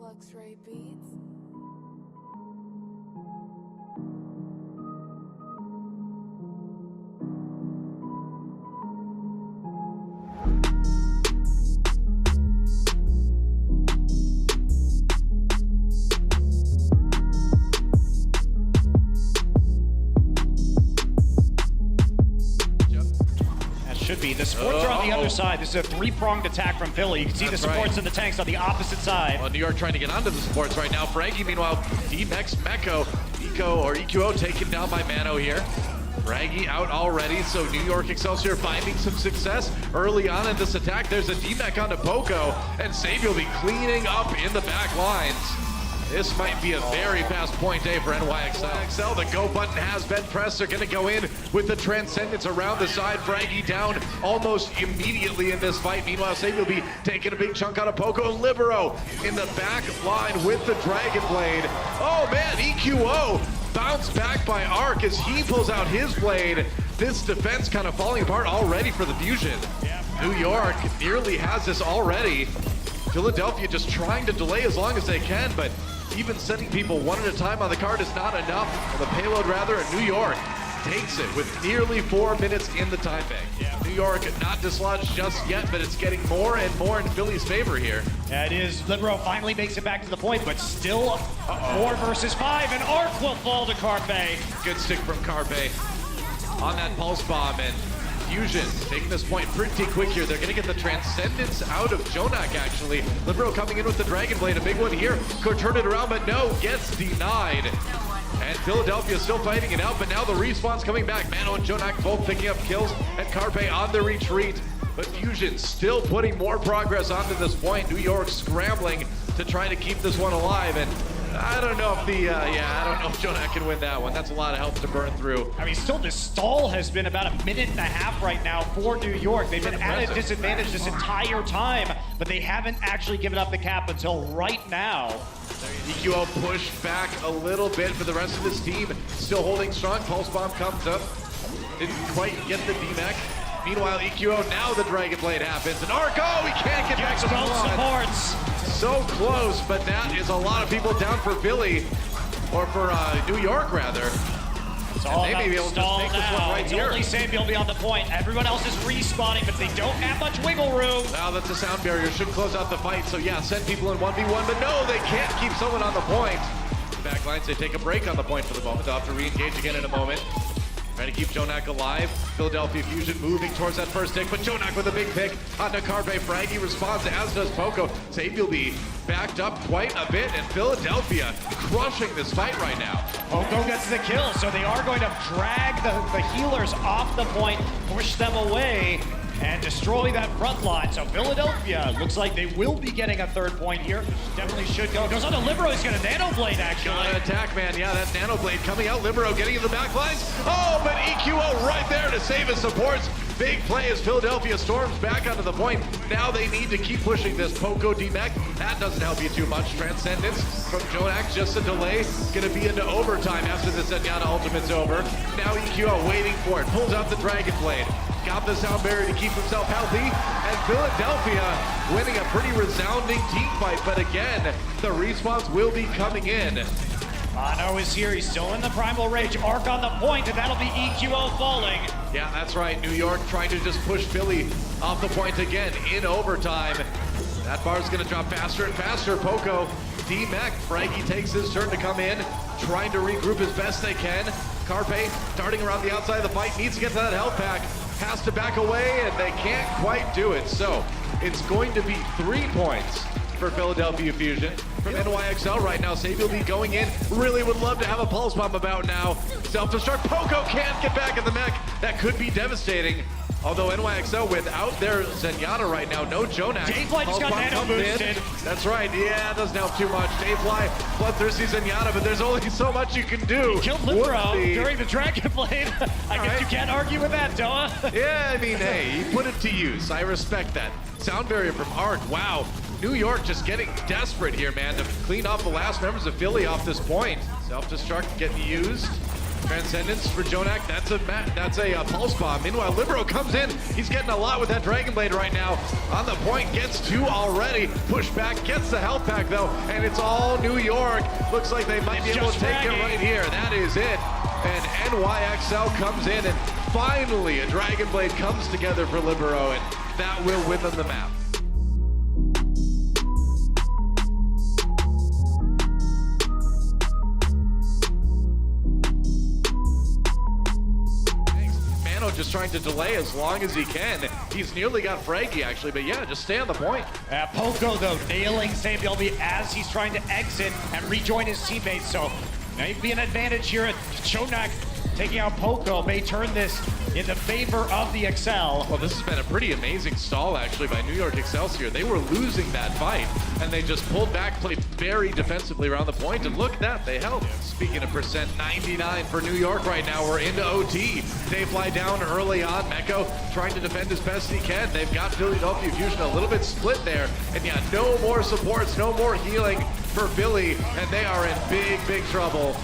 Luxray beats. Should be. The supports are on the other side. This is a three-pronged attack from Philly. You can see the supports and the tanks on the opposite side. Well, New York trying to get onto the supports right now. Fraggy, meanwhile, D-Mex, Meko, EQO taken down by Mano here. Fraggy out already, so New York Excelsior finding some success early on in this attack. There's a D-Mech onto Poco, and Savior will be cleaning up in the back lines. This might be a very fast point A for NYXL. The go button has been pressed. They're going to go in with the Transcendence around the side. Fraggy down almost immediately in this fight. Meanwhile, Savior will be taking a big chunk out of Poco. Libero in the back line with the Dragon Blade. Oh man, EQO bounced back by Arc as he pulls out his blade. This defense kind of falling apart already for the Fusion. New York nearly has this already. Philadelphia just trying to delay as long as they can, but even sending people one at a time on the card is not enough. On the payload rather, and New York takes it with nearly 4 minutes in the time bank. New York not dislodged just yet, but it's getting more and more in Philly's favor here. Yeah, it is. Libero finally makes it back to the point, but still 4 versus 5, and Arc will fall to Carpe. Good stick from Carpe on that pulse bomb, and Fusion taking this point pretty quick here. They're gonna get the Transcendence out of Jonak actually. Libero coming in with the Dragon Blade, a big one here. Could turn it around, but no, gets denied. And Philadelphia still fighting it out, but now the respawn's coming back. Mano and Jonak both picking up kills, and Carpe on the retreat. But Fusion still putting more progress onto this point. New York scrambling to try to keep this one alive, and I don't know if I don't know if Jonak can win that one. That's a lot of health to burn through. I mean, still this stall has been about a minute and a half right now for New York. They've been at a disadvantage this entire time, but they haven't actually given up the cap until right now. EQO pushed back a little bit for the rest of his team. Still holding strong. Pulse Bomb comes up. Didn't quite get the D-Mech. Meanwhile, EQO, now the Dragon Blade happens. And Arco, he can't get back to the both supports. So close, but that is a lot of people down for Philly, or for New York rather. It's all they may be able to just make this one right it's here. Only Samuel be on the point. Everyone else is respawning, but they don't have much wiggle room. Now that's a sound barrier, should close out the fight. So yeah, send people in 1v1, but no, they can't keep someone on the point. The back lines, they take a break on the point for the moment. They'll have to re-engage again in a moment. Trying to keep Jonak alive. Philadelphia Fusion moving towards that first stick, but Jonak with a big pick onto Carpe. Fraggy responds, as does Poco. Savior will be backed up quite a bit, and Philadelphia crushing this fight right now. Poco gets the kill, so they are going to drag the healers off the point, push them away, and destroy that front line. So Philadelphia looks like they will be getting a third point here. Definitely should go. Goes on to Libero. He's got a Nano Blade, actually. Got an attack, man. Yeah, that Nano Blade coming out. Libero getting in the back lines. Oh, but EQO right there to save his supports. Big play as Philadelphia storms back onto the point. Now they need to keep pushing this. Poco D-Mech, that doesn't help you too much. Transcendence from Jonak, just a delay. Gonna be into overtime after the Zenyatta ultimate's over. Now EQO waiting for it. Pulls out the Dragon Blade. Got the sound barrier to keep himself healthy, and Philadelphia winning a pretty resounding team fight, but again, the respawns will be coming in. Mano is here, he's still in the Primal Rage, Arc on the point, and that'll be EQO falling. Yeah, that's right, New York trying to just push Philly off the point again in overtime. That bar's gonna drop faster and faster. Poco, D-Mech, Fraggy takes his turn to come in, trying to regroup as best they can. Carpe darting around the outside of the fight, needs to get to that health pack. Has to back away, and they can't quite do it. So it's going to be 3 points for Philadelphia Fusion. From NYXL right now, Savior will be going in. Really would love to have a pulse bomb about now. Self-destruct, Poco can't get back in the mech. That could be devastating. Although NYXL without their Zenyatta right now, no Jonak. Dayfly just got nano boosted. That's right, yeah, doesn't help too much. Dayfly, bloodthirsty Zenyatta, but there's only so much you can do. He killed Libero during the Dragon Blade. I guess you can't argue with that, Doa. Yeah, I mean, hey, he put it to use. I respect that. Sound barrier from Arc, wow. New York just getting desperate here, man, to clean off the last members of Philly off this point. Self-destruct getting used. Transcendence for Jonak, that's a pulse bomb. Meanwhile, Libero comes in, he's getting a lot with that Dragon Blade right now. On the point, gets two already. Push back, gets the health pack though, and it's all New York. Looks like they might be able to take it right here. That is it. And NYXL comes in, and finally a Dragon Blade comes together for Libero, and that will win them the map. Just trying to delay as long as he can. He's nearly got Fraggy actually, but yeah, just stay on the point. Poco though, nailing Sabielby as he's trying to exit and rejoin his teammates. So maybe an advantage here at Jonak taking out Poco may turn this in the favor of the Excel. Well, this has been a pretty amazing stall actually by New York Excelsior. They were losing that fight and they just pulled back, played very defensively around the point, and look at that, they held. Speaking of percent, 99 for New York right now. We're into OT. They fly down early on. Meko trying to defend as best he can. They've got Philadelphia Fusion a little bit split there. And yeah, no more supports, no more healing for Philly, and they are in big, big trouble.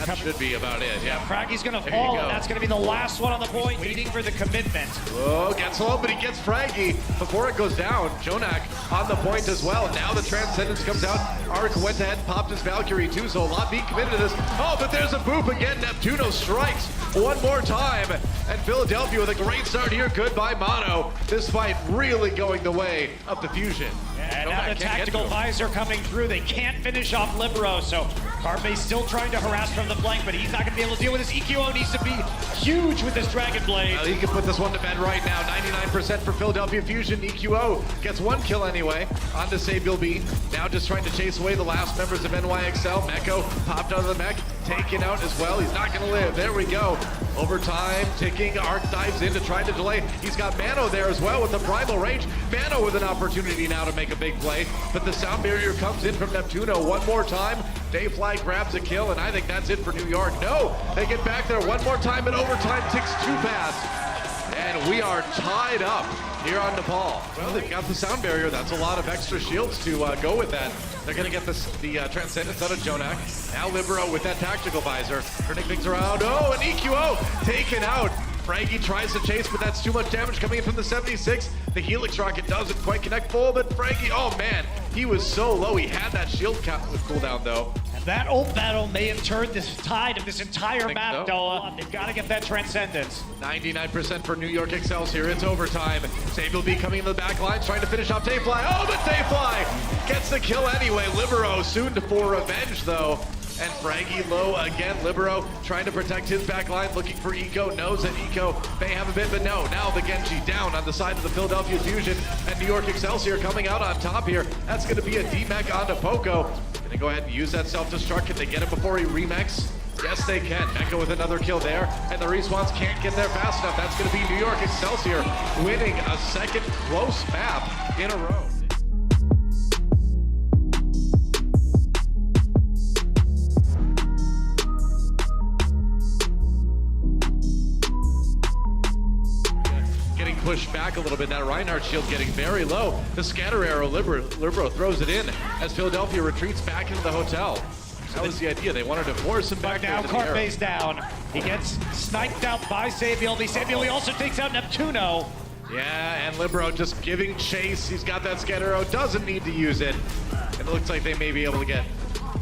That should be about it, yeah. Fraggy's gonna fall, and that's gonna be the last one on the point, waiting for the commitment. Oh, gets low, but he gets Fraggy before it goes down. Jonak on the point as well. Now the Transcendence comes out. Arc went ahead and popped his Valkyrie too, so a lot being committed to this. Oh, but there's a boop again. Neptuno strikes one more time. And Philadelphia with a great start here. Goodbye, Mono. This fight really going the way of the Fusion. And now the tactical visor coming through. They can't finish off Libero, so Carpe's still trying to harass from the flank, but he's not going to be able to deal with his EQO. Needs to be huge with this Dragon Blade. He can put this one to bed right now. 99% for Philadelphia Fusion. EQO gets one kill anyway. On to Sabielby. Now just trying to chase away the last members of NYXL. Meko popped out of the mech, taken out as well. He's not going to live. There we go. Overtime, ticking. Arc dives in to try to delay. He's got Mano there as well with the Primal Rage. Mano with an opportunity now to make a big play, but the sound barrier comes in from Neptuno one more time. Dayfly grabs a kill, and I think that's it for New York. No, they get back there one more time, and overtime ticks too fast. And we are tied up here on Nepal. Well, they've got the sound barrier. That's a lot of extra shields to go with that. They're going to get the Transcendence out of Jonak. Now Libero with that tactical visor. Turning things around. Oh, an EQO taken out. Fraggy tries to chase, but that's too much damage coming in from the 76. The Helix rocket doesn't quite connect full, but Fraggy, oh man, he was so low. He had that shield cooldown though. And that ult battle may have turned this tide of this entire map, Doa. They've got to get that Transcendence. 99% for New York Excelsior. It's overtime. Sabielby coming in the back lines, trying to finish off Dayfly. Oh, but Dayfly gets the kill anyway. Libero soon for revenge though. And Fraggy low again. Libero trying to protect his back line, looking for Eco. Knows that Eco may have a bit, but no. Now the Genji down on the side of the Philadelphia Fusion, and New York Excelsior coming out on top here. That's going to be a D-Mech onto Poco. Gonna go ahead and use that self-destruct. Can they get it before he remechs? Yes, they can. Meko with another kill there, and the respawns can't get there fast enough. That's going to be New York Excelsior winning a second close map in a row. Push back a little bit. That Reinhardt shield getting very low. The scatter arrow, Libero throws it in as Philadelphia retreats back into the hotel. That was the idea. They wanted to force him back. But now Carpe's down. He gets sniped out by Sabielby. Sabielby also takes out Neptuno. Yeah, and Libero just giving chase. He's got that scatter arrow. Doesn't need to use it. It looks like they may be able to get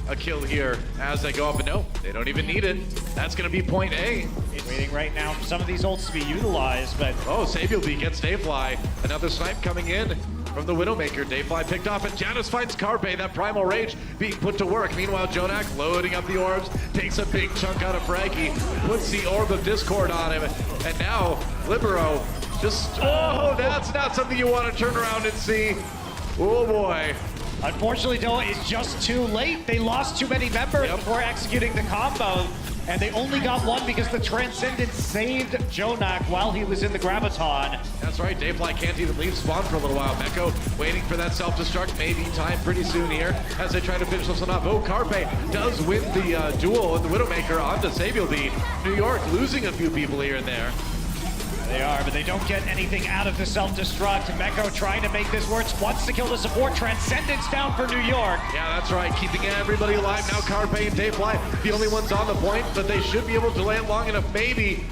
a kill here as they go up, and no, they don't even need it. That's going to be point A. He's waiting right now for some of these ults to be utilized, but... Oh, Sabielby gets Dayfly. Another snipe coming in from the Widowmaker. Dayfly picked off, and Janus finds Carpe. That Primal Rage being put to work. Meanwhile, Jonak loading up the orbs, takes a big chunk out of Fraggy, puts the Orb of Discord on him, and now Libero just... Oh, that's not something you want to turn around and see. Oh, boy. Unfortunately, Doa is just too late. They lost too many members before executing the combo, and they only got one because the Transcendence saved Jonak while he was in the Graviton. That's right, Dayfly can't even leave spawn for a little while. Meko waiting for that self-destruct, maybe time pretty soon here as they try to finish this one off. Oh, Carpe does win the duel with the Widowmaker onto Sabielby. New York losing a few people here and there. They are, but they don't get anything out of the self-destruct. Meko trying to make this work, wants to kill the support. Transcendence down for New York. Yeah, that's right. Keeping everybody alive now. Carpe and Dayfly, the only ones on the point, but they should be able to delay it long enough. Maybe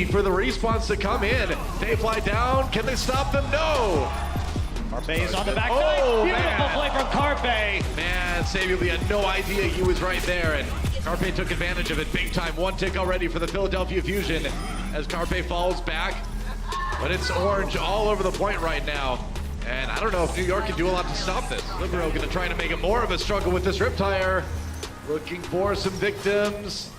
for the respawns to come in. Dayfly down. Can they stop them? No. Carpe is on the backside. Beautiful man. play from Carpe. Man, Xavier had no idea he was right there, and Carpe took advantage of it big time. One tick already for the Philadelphia Fusion as Carpe falls back. But it's orange all over the point right now. And I don't know if New York can do a lot to stop this. Libero gonna try to make it more of a struggle with this Riptire. Looking for some victims.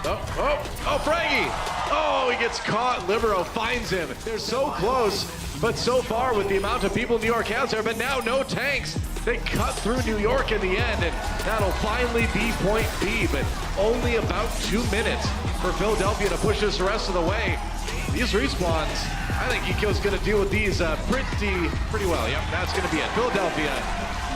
Oh, Fraggy! Oh, he gets caught. Libero finds him. They're so close, but so far with the amount of people New York has there. But now no tanks. They cut through New York in the end, and that'll finally be point B. But only about 2 minutes for Philadelphia to push this the rest of the way. These respawns, I think EQ's going to deal with these pretty well. Yep, that's going to be it. Philadelphia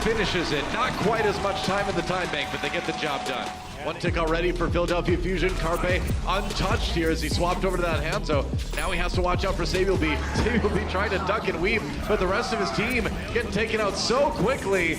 finishes it. Not quite as much time in the time bank, but they get the job done. One tick already for Philadelphia Fusion. Carpe untouched here as he swapped over to that Hanzo. Now he has to watch out for Sabiel B. Sabiel B trying to duck and weave, but the rest of his team getting taken out so quickly.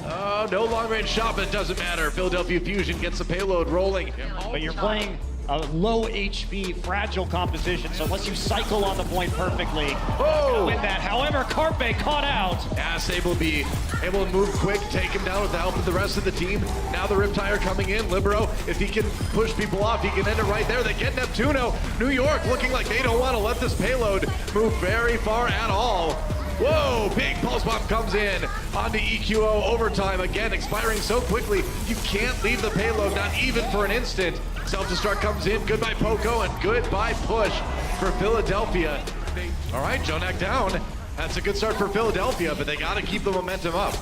Oh, no long-range shot, but it doesn't matter. Philadelphia Fusion gets the payload rolling. But you're playing a low HP, fragile composition, so unless you cycle on the point perfectly, win that. However, Carpe caught out. Yeah, Sable be able to move quick, take him down with the help of the rest of the team. Now the Riptire coming in. Libero, if he can push people off, he can end it right there. They get Neptuno. New York looking like they don't want to let this payload move very far at all. Whoa, big pulse bomb comes in onto EQO overtime. Again, expiring so quickly, you can't leave the payload, not even for an instant. Self-destruct comes in, goodbye Poco, and goodbye push for Philadelphia. All right, Jonak down. That's a good start for Philadelphia, but they gotta keep the momentum up.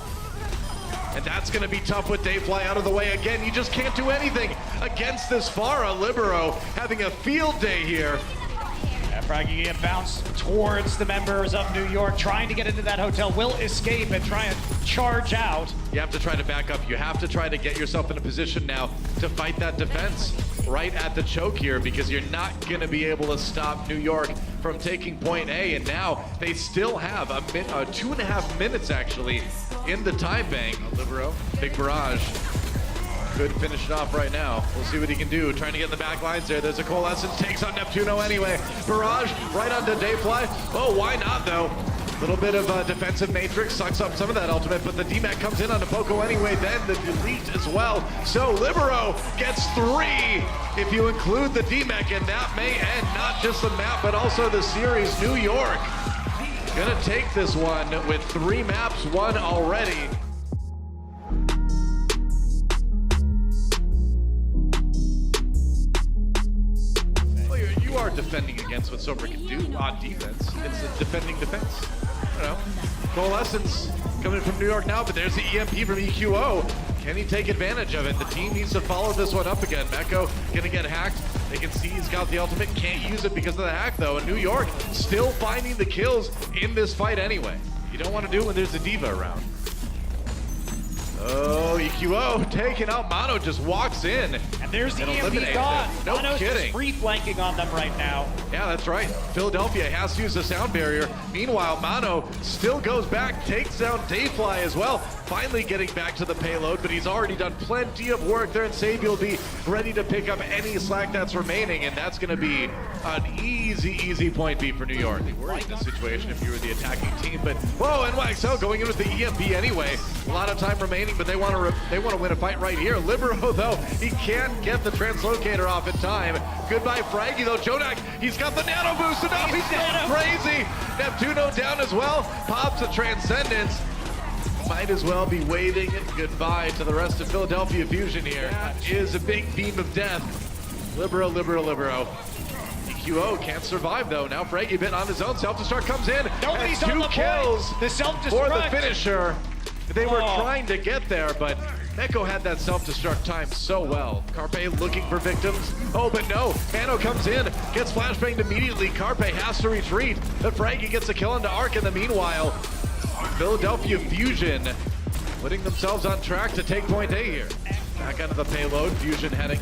And that's gonna be tough with Dayfly out of the way again. You just can't do anything against this Pharah. Libero having a field day here. Fraggy get bounced towards the members of New York, trying to get into that hotel, will escape and try and charge out. You have to try to back up. You have to try to get yourself in a position now to fight that defense right at the choke here, because you're not going to be able to stop New York from taking point A. And now they still have 2.5 minutes actually in the time bank. Libero, big barrage. Could finish it off right now. We'll see what he can do. Trying to get in the back lines there. There's a Coalescence, takes on Neptuno anyway. Barrage right onto Dayfly. Oh, why not though? Little bit of defensive matrix, sucks up some of that ultimate, but the DMAC comes in onto Poco anyway, then the delete as well. So Libero gets 3 if you include the DMAC, and that may end not just the map, but also the series. New York gonna take this one with 3 maps won already. You are defending against what Sober can do on defense. It's a defending defense. I don't know. Coalescence coming from New York now, but there's the EMP from EQO. Can he take advantage of it? The team needs to follow this one up again. Meko gonna get hacked. They can see he's got the ultimate. Can't use it because of the hack though. And New York still finding the kills in this fight anyway. You don't want to do it when there's a diva around. Oh, EQO taking out Mono, just walks in. And there's the EMP gone. No Mono's kidding. just free flanking on them right now. Yeah, that's right. Philadelphia has to use the sound barrier. Meanwhile, Mono still goes back, takes down Dayfly as well. Finally getting back to the payload, but he's already done plenty of work there, and Sabi will be ready to pick up any slack that's remaining, and that's going to be an easy point B for New York. They worried in this situation if you were the attacking team, but whoa, and YXL going in with the EMP anyway. A lot of time remaining, but they want to win a fight right here. Libero though, he can't get the translocator off in time. Goodbye Fraggy though. Jonak, he's got the nano boost, and now he's going crazy. Neptuno down as well. Pops a transcendence. Might as well be waving goodbye to the rest of Philadelphia Fusion here. That is a big beam of death. Libero. EQO can't survive though. Now Fraggy bit on his own. Self-destruct comes in. Nobody's and on 2 the kills point. The self-destruct for the finisher. They were trying to get there, but Meko had that self-destruct time so well. Carpe looking for victims. Oh, but no. Mano comes in, gets flashbanged immediately. Carpe has to retreat, but Fraggy gets a kill into Arc in the meanwhile. Philadelphia Fusion putting themselves on track to take point A here. Back onto the payload, Fusion heading.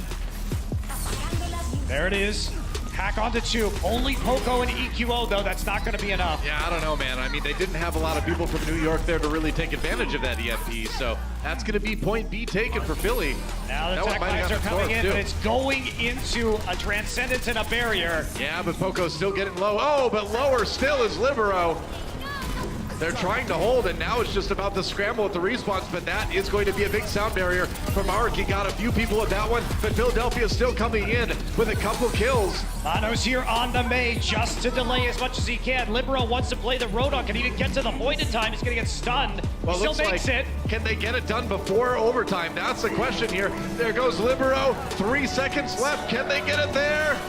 There it is. Hack onto two. Only Poco and EQO, though. That's not going to be enough. Yeah, I don't know, man. I mean, they didn't have a lot of people from New York there to really take advantage of that EMP, so that's going to be point B taken for Philly. Now the tech lines are coming in, but it's going into a Transcendence and a barrier. Yeah, but Poco's still getting low. Oh, but lower still is Libero. They're trying to hold, and now it's just about the scramble with the respawns, but that is going to be a big sound barrier for Mark. He got a few people with that one, but Philadelphia is still coming in with a couple kills. Mano's here on the May just to delay as much as he can. Libero wants to play the Roadhog, can even get to the point in time. He's going to get stunned. Well, he still makes it. Can they get it done before overtime? That's the question here. There goes Libero. 3 seconds left. Can they get it there?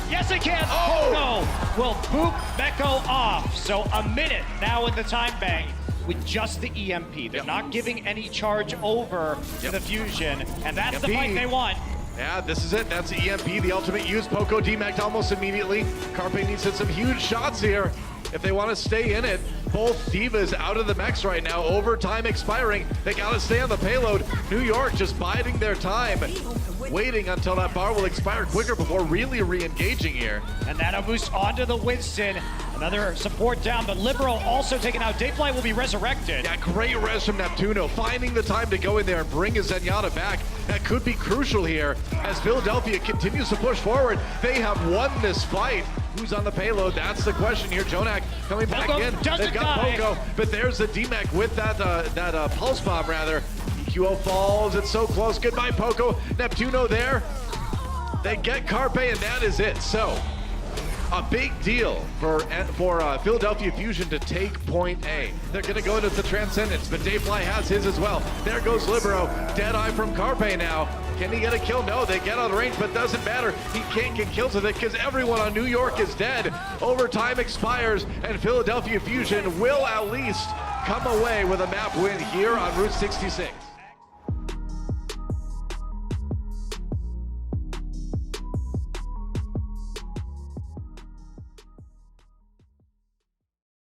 Yes, they can. Oh! Poco will boop Meko off. So a minute now in the time bank with just the EMP. They're not giving any charge over to the Fusion, and that's the fight they want. Yeah, this is it. That's the EMP, the ultimate use. Poco demacked almost immediately. Carpe needs to hit some huge shots here if they want to stay in it. Both Divas out of the mechs right now. Overtime expiring. They got to stay on the payload. New York just biding their time, waiting until that bar will expire quicker before really re-engaging here. And that a boost onto the Winston. Another support down, but Libero also taken out. Dayfly will be resurrected. Yeah, great res from Neptuno, finding the time to go in there and bring his Zenyatta back. That could be crucial here as Philadelphia continues to push forward. They have won this fight. Who's on the payload? That's the question here. Jonak coming back in. They've got Poco, but there's the DMAC with that pulse bomb rather. EQO falls, it's so close. Goodbye, Poco. Neptuno there. They get Carpe, and that is it. So, a big deal for Philadelphia Fusion to take point A. They're going to go into the Transcendence, but Dayfly has his as well. There goes Libero. Deadeye from Carpe now. Can he get a kill? No, they get out of range, but doesn't matter. He can't get kills with it because everyone on New York is dead. Overtime expires, and Philadelphia Fusion will at least come away with a map win here on Route 66.